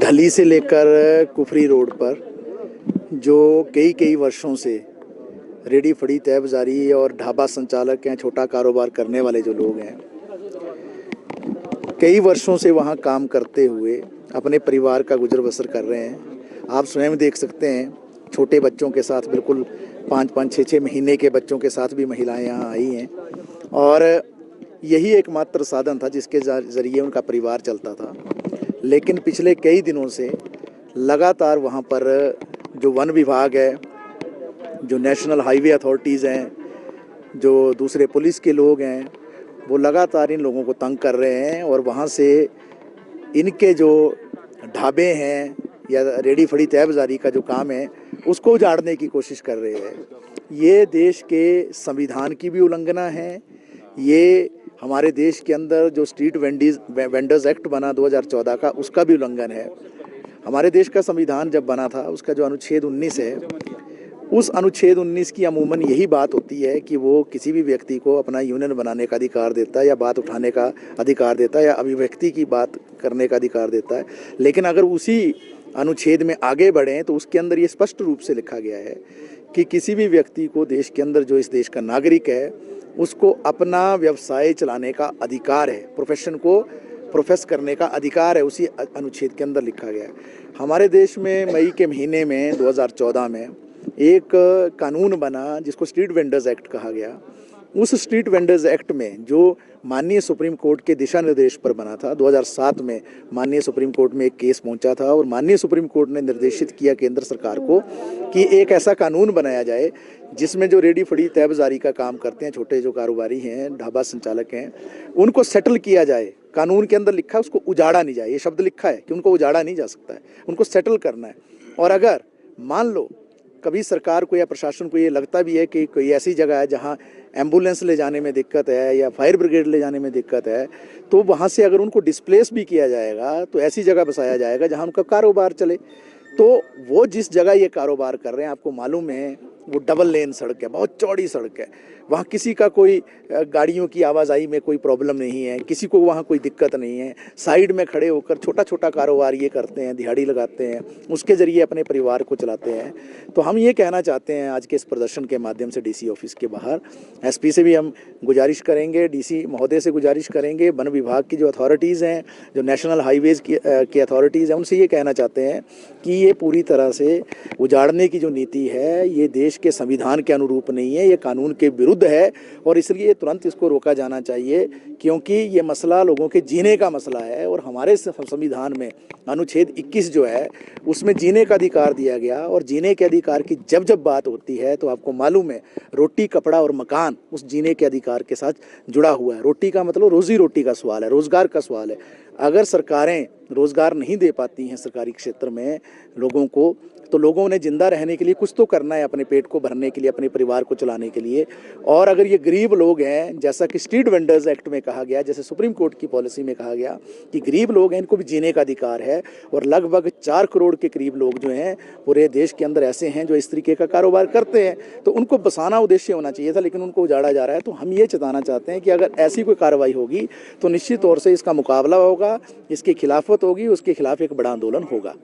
ढली से लेकर कुफरी रोड पर जो कई वर्षों से रेडी फड़ी तय बाज़ारी और ढाबा संचालक हैं, छोटा कारोबार करने वाले जो लोग हैं, कई वर्षों से वहाँ काम करते हुए अपने परिवार का गुजर बसर कर रहे हैं। आप स्वयं देख सकते हैं, छोटे बच्चों के साथ, बिल्कुल 5-5, 6-6 महीने के बच्चों के साथ भी महिलाएं यहाँ आई हैं और यही एकमात्र साधन था जिसके ज़रिए उनका परिवार चलता था। लेकिन पिछले कई दिनों से लगातार वहाँ पर जो वन विभाग है, जो नेशनल हाईवे अथॉरिटीज़ हैं, जो दूसरे पुलिस के लोग हैं, वो लगातार इन लोगों को तंग कर रहे हैं और वहाँ से इनके जो ढाबे हैं या रेडी फड़ी तय बाज़ारी का जो काम है उसको उजाड़ने की कोशिश कर रहे हैं। ये देश के संविधान की भी उल्लंघना है। ये हमारे देश के अंदर जो स्ट्रीट वेंडर्स एक्ट बना 2014 का, उसका भी उल्लंघन है। हमारे देश का संविधान जब बना था, उसका जो अनुच्छेद 19 है, उस अनुच्छेद 19 की अमूमन यही बात होती है कि वो किसी भी व्यक्ति को अपना यूनियन बनाने का अधिकार देता है, या बात उठाने का अधिकार देता है, या अभिव्यक्ति की बात करने का अधिकार देता है। लेकिन अगर उसी अनुच्छेद में आगे बढ़ें तो उसके अंदर ये स्पष्ट रूप से लिखा गया है कि किसी भी व्यक्ति को देश के अंदर, जो इस देश का नागरिक है, उसको अपना व्यवसाय चलाने का अधिकार है, प्रोफेशन को प्रोफेस करने का अधिकार है, उसी अनुच्छेद के अंदर लिखा गया है। हमारे देश में मई के महीने में 2014 में एक कानून बना जिसको स्ट्रीट वेंडर्स एक्ट कहा गया। उस स्ट्रीट वेंडर्स एक्ट में जो माननीय सुप्रीम कोर्ट के दिशा निर्देश पर बना था, 2007 में माननीय सुप्रीम कोर्ट में एक केस पहुंचा था और माननीय सुप्रीम कोर्ट ने निर्देशित किया केंद्र सरकार को कि एक ऐसा कानून बनाया जाए जिसमें जो रेडी फड़ी तय बाज़ारी का काम करते हैं, छोटे जो कारोबारी हैं, ढाबा संचालक हैं, उनको सेटल किया जाए। कानून के अंदर लिखा है उसको उजाड़ा नहीं जाए, ये शब्द लिखा है कि उनको उजाड़ा नहीं जा सकता है, उनको सेटल करना है। और अगर मान लो कभी सरकार को या प्रशासन को ये लगता भी है कि कोई ऐसी जगह है जहाँ एम्बुलेंस ले जाने में दिक्कत है या फायर ब्रिगेड ले जाने में दिक्कत है, तो वहाँ से अगर उनको डिस्प्लेस भी किया जाएगा तो ऐसी जगह बसाया जाएगा जहाँ उनका कारोबार चले। तो वो जिस जगह ये कारोबार कर रहे हैं, आपको मालूम है, वो डबल लेन सड़क है, बहुत चौड़ी सड़क है। वहाँ किसी का कोई गाड़ियों की आवाजाही में कोई प्रॉब्लम नहीं है, किसी को वहाँ कोई दिक्कत नहीं है। साइड में खड़े होकर छोटा छोटा कारोबार ये करते हैं, दिहाड़ी लगाते हैं, उसके ज़रिए अपने परिवार को चलाते हैं। तो हम ये कहना चाहते हैं आज के इस प्रदर्शन के माध्यम से डीसी ऑफिस के बाहर, एसपी से भी हम गुजारिश करेंगे, डीसी महोदय से गुजारिश करेंगे, वन विभाग की जो अथॉरिटीज़ हैं, जो नेशनल हाईवेज़ की अथॉरिटीज़ हैं, उनसे ये कहना चाहते हैं कि ये पूरी तरह से उजाड़ने की जो नीति है, ये देश के संविधान के अनुरूप नहीं है, ये कानून के विरुद्ध है और इसलिए तुरंत इसको रोका जाना चाहिए, क्योंकि ये मसला लोगों के जीने का मसला है। और हमारे संविधान में अनुच्छेद 21 जो है उसमें जीने का अधिकार दिया गया, और जीने के अधिकार की जब जब बात होती है तो आपको मालूम है, रोटी, कपड़ा और मकान उस जीने के अधिकार के साथ जुड़ा हुआ है। रोटी का मतलब रोजी रोटी का सवाल है, रोजगार का सवाल है। अगर सरकारें रोजगार नहीं दे पाती हैं सरकारी क्षेत्र में लोगों को, तो लोगों ने जिंदा रहने के लिए कुछ तो करना है, अपने पेट को भरने के लिए, अपने परिवार को चलाने के लिए। और अगर ये गरीब लोग हैं, जैसा कि स्ट्रीट वेंडर्स एक्ट में कहा गया, जैसे सुप्रीम कोर्ट की पॉलिसी में कहा गया कि गरीब लोग हैं, इनको भी जीने का अधिकार है। और लगभग 4 करोड़ के करीब लोग जो हैं पूरे देश के अंदर ऐसे हैं जो इस तरीके का कारोबार करते हैं, तो उनको बसाना उद्देश्य होना चाहिए था, लेकिन उनको उजाड़ा जा रहा है। तो हम ये चेताना चाहते हैं कि अगर ऐसी कोई कार्रवाई होगी तो निश्चित तौर से इसका मुकाबला होगा, इसकी खिलाफत होगी, उसके खिलाफ एक बड़ा आंदोलन होगा।